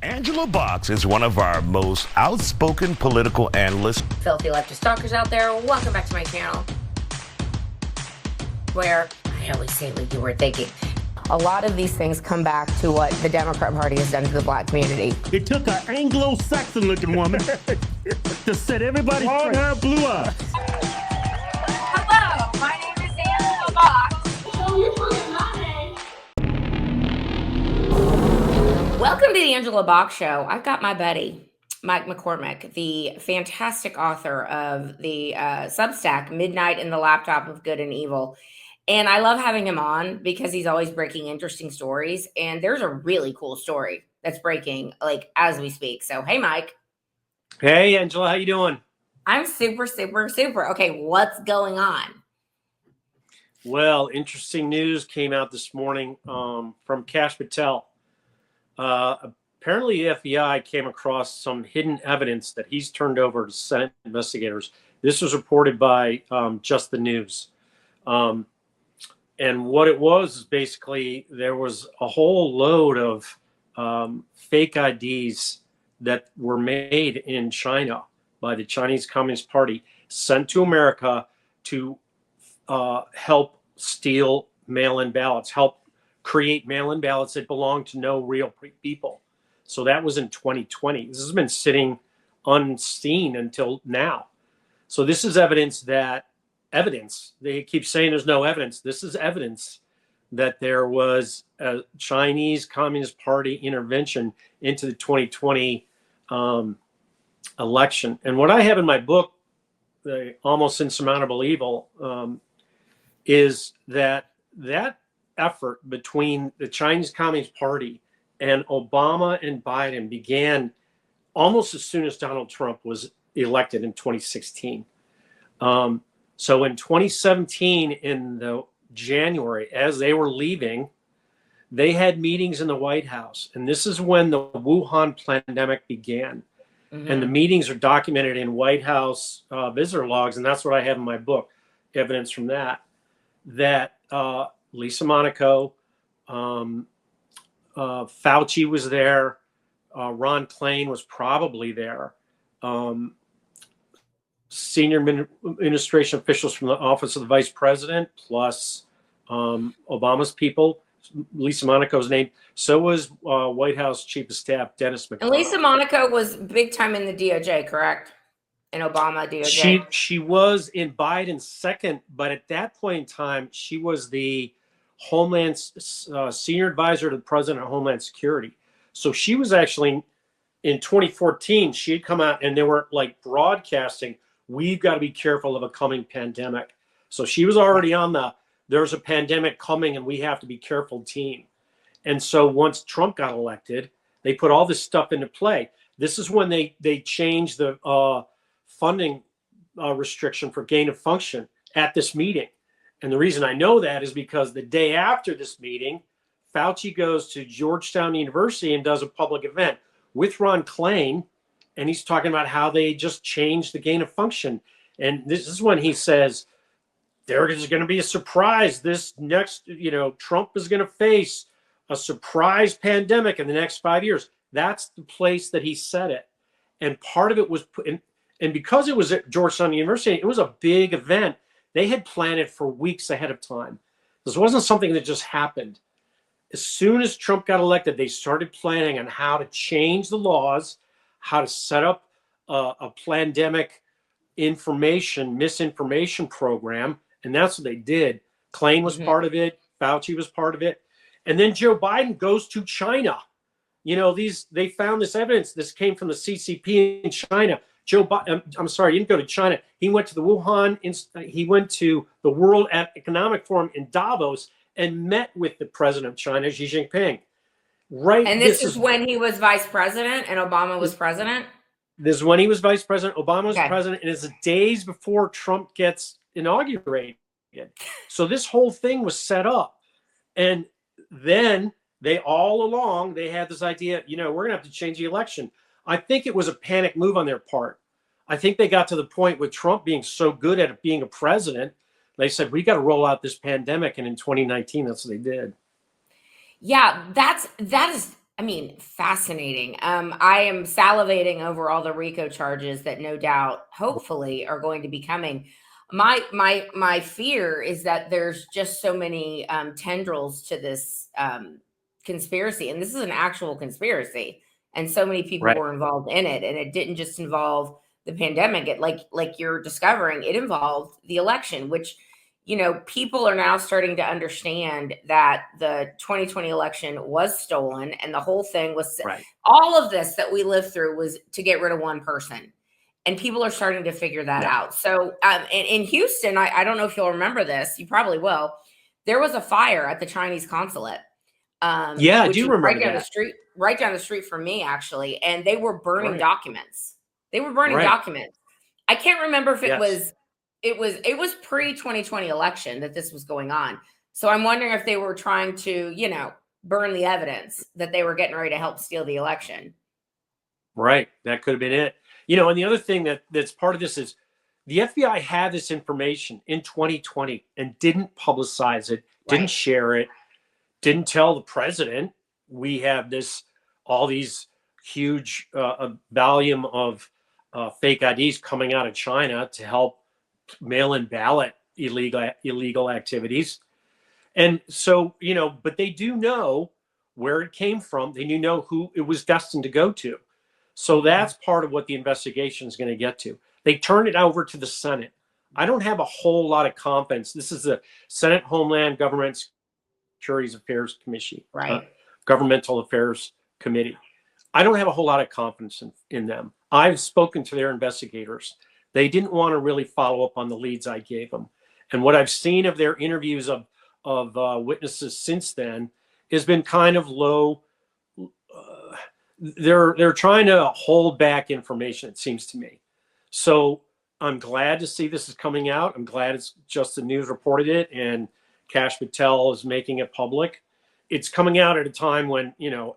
Angela Box is one of our most outspoken political analysts. Filthy leftist stalkers out there, welcome back to my channel, where I always say what you were thinking. A lot of these things come back to what the Democrat Party has done to the black community. It took an Anglo-Saxon looking woman to set everybody straight. Her blue eyes. Hello, my name is Angela Box. Welcome to the Angela Box Show. I've got my buddy, Mike McCormick, the fantastic author of the Substack, Midnight in the Laptop of Good and Evil. And I love having him on because he's always breaking interesting stories. And there's a really cool story that's breaking, like, as we speak. So, hey, Mike. Hey, Angela, how you doing? I'm super, super, super. Okay, what's going on? Well, interesting news came out this morning from Kash Patel. Apparently, the FBI came across some hidden evidence that he's turned over to Senate investigators. This was reported by Just the News. And what it was is basically there was a whole load of fake IDs that were made in China by the Chinese Communist Party, sent to America to help steal mail-in ballots, help create mail-in ballots that belong to no real people. So that was in 2020. This has been sitting unseen until now. So this is evidence, they keep saying there's no evidence. This is evidence that there was a Chinese Communist Party intervention into the 2020 election. And what I have in my book, The Almost Insurmountable Evil, is that effort between the Chinese Communist Party and Obama and Biden began almost as soon as Donald Trump was elected in 2016. So in 2017, in the January, as they were leaving, they had meetings in the White House. And this is when the Wuhan pandemic began. Mm-hmm. And the meetings are documented in White House visitor logs. And that's what I have in my book, evidence from that Lisa Monaco, Fauci was there, Ron Klain was probably there, senior administration officials from the office of the vice president, plus Obama's people. Lisa Monaco's named. So was White House Chief of Staff Dennis McCarthy. And Lisa Monaco was big time in the DOJ, correct? In Obama DOJ. She was in Biden's second, but at that point in time, she was the Homeland senior advisor to the president of Homeland Security. So she was actually in 2014. She had come out and they were like broadcasting, "We've got to be careful of a coming pandemic." So she was already on there's a pandemic coming and we have to be careful team. And so once Trump got elected, they put all this stuff into play. This is when they changed the funding restriction for gain of function at this meeting. And the reason I know that is because the day after this meeting, Fauci goes to Georgetown University and does a public event with Ron Klain. And he's talking about how they just changed the gain of function. And this is when he says, there is going to be a surprise. This next, Trump is going to face a surprise pandemic in the next 5 years. That's the place that he said it. And part of it was put in, and because it was at Georgetown University, it was a big event. They had planned it for weeks ahead of time. This wasn't something that just happened. As soon as Trump got elected, they started planning on how to change the laws, how to set up a pandemic misinformation program. And that's what they did. Klain was part of it. Fauci was part of it. And then Joe Biden goes to China. They found this evidence. This came from the CCP in China. I'm sorry, he didn't go to China. He went to the Wuhan, he went to the World Economic Forum in Davos and met with the president of China, Xi Jinping. Right. And this is when he was vice president and Obama was president? This is when he was vice president, Obama was president, and it's the days before Trump gets inaugurated. So this whole thing was set up. And then they had this idea, we're going to have to change the election. I think it was a panic move on their part. I think they got to the point with Trump being so good at being a president, they said, we got to roll out this pandemic. And in 2019, that's what they did. Yeah, that is I mean, fascinating. I am salivating over all the RICO charges that no doubt, hopefully, are going to be coming. My fear is that there's just so many tendrils to this conspiracy, and this is an actual conspiracy, and so many people Right. were involved in it, and it didn't just involve the pandemic. It like you're discovering, it involved the election, which people are now starting to understand that the 2020 election was stolen, and the whole thing was Right. all of this that we lived through was to get rid of one person. And people are starting to figure that Yeah. out. So in Houston, I don't know if you'll remember this. You probably will. There was a fire at the Chinese consulate. Yeah, I Which do is remember right down the street from me, actually. And they were burning Right. documents. They were burning Right. documents. I can't remember if Yes. it was pre-2020 election that this was going on. So I'm wondering if they were trying to, burn the evidence that they were getting ready to help steal the election. Right. That could have been it. And the other thing that's part of this is the FBI had this information in 2020 and didn't publicize it, didn't Right. share it, didn't tell the president we have all these huge volume of fake IDs coming out of China to help mail-in ballot illegal activities. And so, but they do know where it came from. They do know who it was destined to go to. So that's part of what the investigation is going to get to. They turn it over to the Senate. I don't have a whole lot of confidence. This is the Senate Homeland Government Securities Affairs Commission, Right. Governmental Affairs Committee. I don't have a whole lot of confidence in them. I've spoken to their investigators. They didn't want to really follow up on the leads I gave them. And what I've seen of their interviews of witnesses since then has been kind of low. They're trying to hold back information, it seems to me. So I'm glad to see this is coming out. I'm glad it's just the news reported it and Kash Patel is making it public. It's coming out at a time when,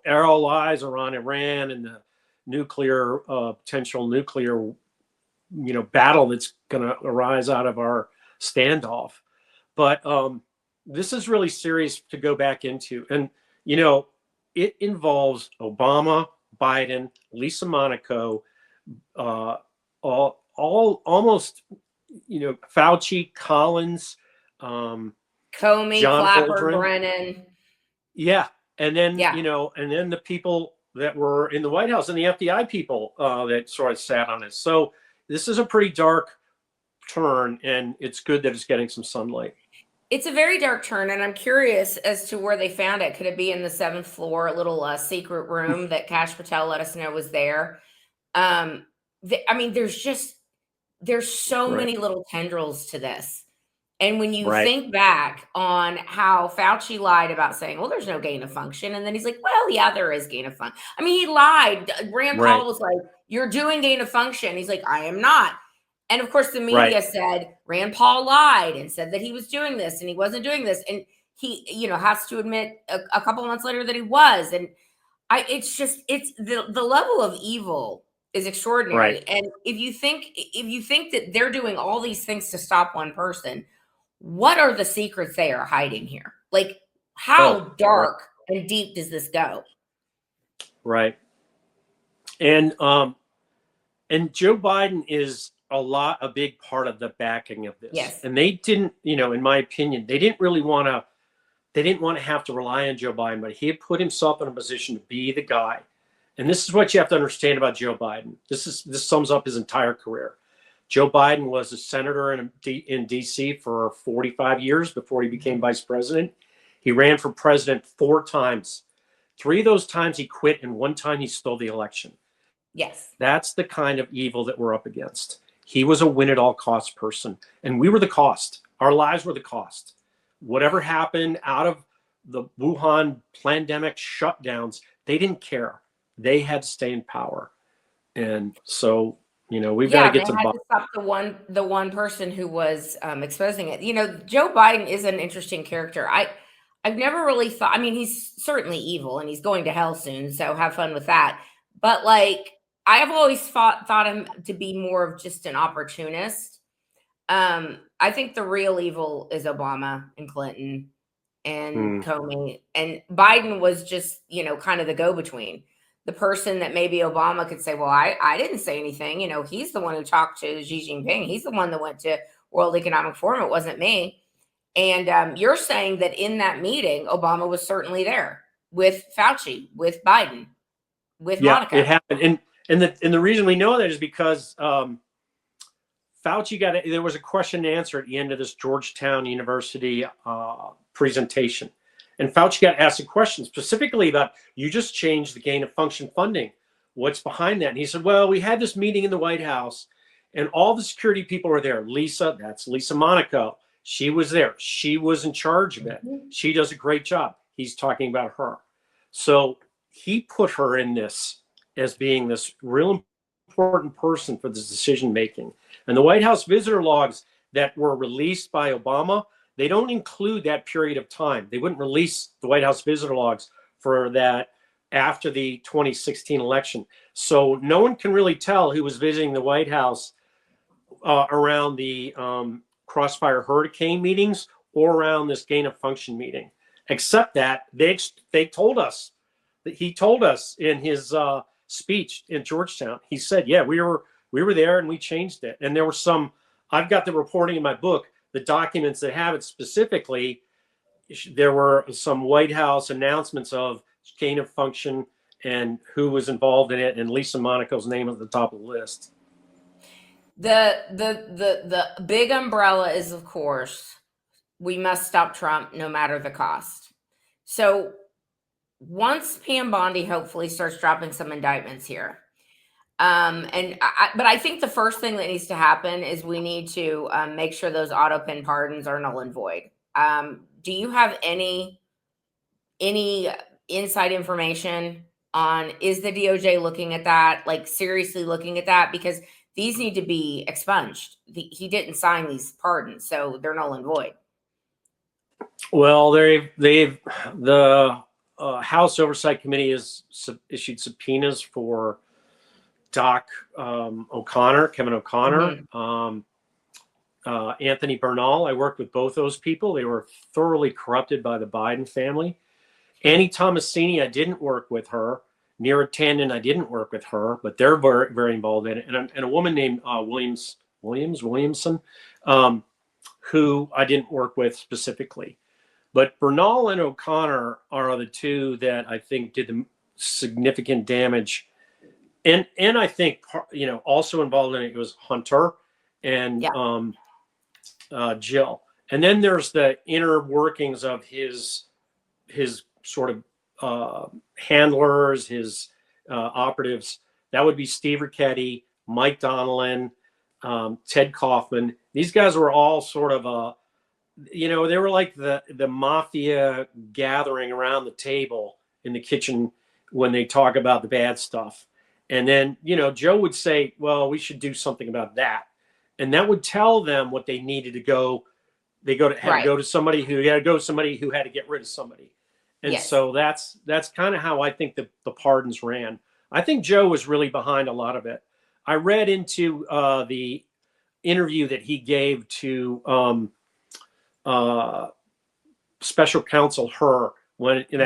all eyes are on Iran and the potential nuclear, battle that's going to arise out of our standoff. But this is really serious to go back into. And, it involves Obama, Biden, Lisa Monaco, all almost, Fauci, Collins, Comey, John Clapper, Holdren. Brennan. Yeah. And then, Yeah. and then the people that were in the White House and the FBI people that sort of sat on it. So this is a pretty dark turn, and it's good that it's getting some sunlight. It's a very dark turn, and I'm curious as to where they found it. Could it be in the 7th floor, a little secret room that Kash Patel let us know was there? I mean, there's so many little tendrils to this. And when you think back on how Fauci lied about saying, well, there's no gain of function. And then he's like, well, yeah, there is gain of function. I mean, he lied. Rand Paul was like, you're doing gain of function. He's like, I am not. And of course, the media said Rand Paul lied and said that he was doing this and he wasn't doing this. And he, has to admit a couple of months later that he was. And it's the level of evil is extraordinary. Right. And if you think that they're doing all these things to stop one person, what are the secrets they are hiding here? Like, how dark and deep does this go? Right. And Joe Biden is a big part of the backing of this. Yes. And they didn't, in my opinion, they didn't want to have to rely on Joe Biden, but he had put himself in a position to be the guy. And this is what you have to understand about Joe Biden. This sums up his entire career. Joe Biden was a senator in DC for 45 years before he became vice president. He ran for president 4 times. 3 of those times he quit, and 1 time he stole the election. Yes. That's the kind of evil that we're up against. He was a win-at-all-costs person, and we were the cost. Our lives were the cost. Whatever happened out of the Wuhan pandemic shutdowns, they didn't care. They had to stay in power. And so, we've got to get to stop the one person who was exposing it. Joe Biden is an interesting character. I've never really thought. I mean, he's certainly evil, and he's going to hell soon. So have fun with that. But I have always thought him to be more of just an opportunist. I think the real evil is Obama and Clinton and Comey, and Biden was just, kind of the go-between. The person that maybe Obama could say, well, I didn't say anything. He's the one who talked to Xi Jinping. He's the one that went to World Economic Forum. It wasn't me. And you're saying that in that meeting, Obama was certainly there with Fauci, with Biden, with Monica. It happened. And the reason we know that is because Fauci there was a question and answer at the end of this Georgetown University presentation. And Fauci got asked a question specifically about, you just changed the gain of function funding. What's behind that? And he said, well, we had this meeting in the White House and all the security people were there. That's Lisa Monaco. She was there. She was in charge of it. She does a great job. He's talking about her. So he put her in this as being this real important person for this decision making. And the White House visitor logs that were released by Obama, they don't include that period of time. They wouldn't release the White House visitor logs for that after the 2016 election. So no one can really tell who was visiting the White House around the Crossfire Hurricane meetings or around this gain of function meeting, except that they told us that he told us in his speech in Georgetown. He said, yeah, we were there and we changed it. And there were I've got the reporting in my book, the documents that have it specifically. There were some White House announcements of gain of function and who was involved in it, and Lisa Monaco's name at the top of the list. The big umbrella is, of course, we must stop Trump no matter the cost. So once Pam Bondi hopefully starts dropping some indictments here, but I think the first thing that needs to happen is we need to make sure those auto pin pardons are null and void. Do you have any inside information on, is the DOJ looking at that, like seriously looking at that? Because these need to be expunged. He didn't sign these pardons, so they're null and void. Well, the House Oversight Committee has issued subpoenas for Kevin O'Connor, Anthony Bernal. I worked with both those people. They were thoroughly corrupted by the Biden family. Annie Tomasini, I didn't work with her. Neera Tanden, I didn't work with her, but they're very, very involved in it. And a woman named Williamson, who I didn't work with specifically. But Bernal and O'Connor are the two that I think did the significant damage. And I think, also involved in it was Hunter and Jill. And then there's the inner workings of his sort of handlers, his operatives. That would be Steve Ricchetti, Mike Donnellan, Ted Kaufman. These guys were all sort of they were like the mafia gathering around the table in the kitchen when they talk about the bad stuff. And then, Joe would say, well, we should do something about that. And that would tell them what they needed to go. They had to go to somebody who had to get rid of somebody. And so that's kind of how I think the pardons ran. I think Joe was really behind a lot of it. I read into the interview that he gave to Special Counsel Hur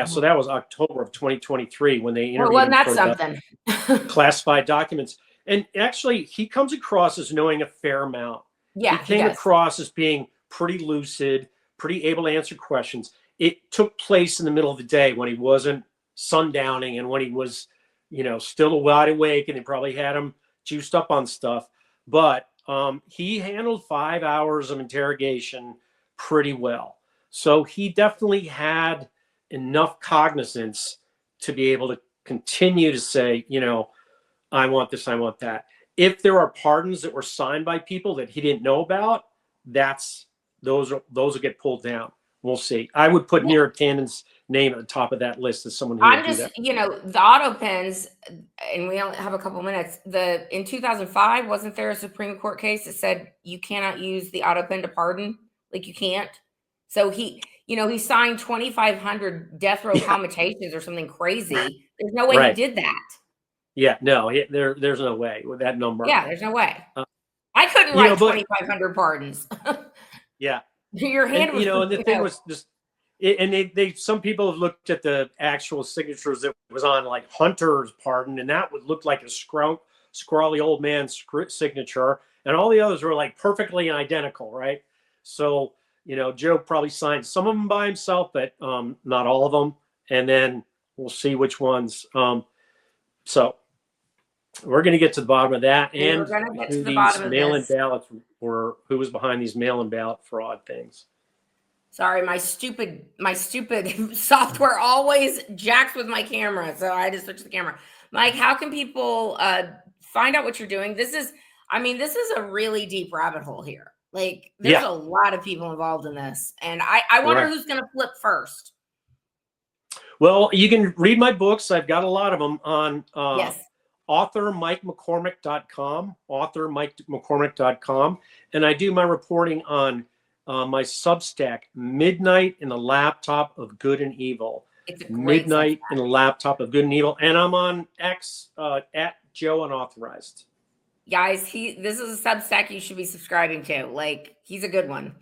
so that was October of 2023 when they interviewed him for something. Classified documents. And actually, he comes across as knowing a fair amount. Yeah, he came across as being pretty lucid, pretty able to answer questions. It took place in the middle of the day when he wasn't sundowning and when he was, still wide awake, and they probably had him juiced up on stuff. But he handled 5 hours of interrogation pretty well. So he definitely had enough cognizance to be able to continue to say, I want this, I want that. If there are pardons that were signed by people that he didn't know about, those will get pulled down. We'll see. I would put Neera Tanden's name at the top of that list as someone who would do that. The auto pins, and we only have a couple minutes. In 2005, wasn't there a Supreme Court case that said you cannot use the auto pin to pardon? Like you can't. So he signed 2,500 death row commutations or something crazy. There's no way he did that. Yeah, no, there's no way with that number. Yeah, there's no way. I couldn't write 2,500 pardons. Yeah. Your hand was, and the thing was just, Some people have looked at the actual signatures that was on like Hunter's pardon, and that would look like a scrawly old man's signature, and all the others were like perfectly identical, right? So, Joe probably signed some of them by himself, but not all of them. And then we'll see which ones. So we're going to get to the bottom of that, and who these mail-in ballots were, who was behind these mail-in ballot fraud things. Sorry, my stupid software always jacks with my camera, so I had to switch the camera. Mike, how can people find out what you're doing? This is a really deep rabbit hole here. Like, there's a lot of people involved in this, and I wonder who's going to flip first. Well, you can read my books. I've got a lot of them on authormikemccormick.com, and I do my reporting on my Substack, Midnight in the Laptop of Good and Evil. It's a great Midnight Substack. in the Laptop of Good and Evil. And I'm on X at Joe Unauthorized. Guys, this is a Substack you should be subscribing to. Like, he's a good one.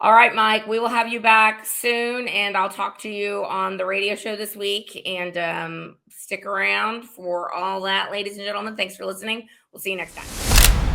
All right, Mike, we will have you back soon, and I'll talk to you on the radio show this week. And stick around for all that, ladies and gentlemen. Thanks for listening. We'll see you next time.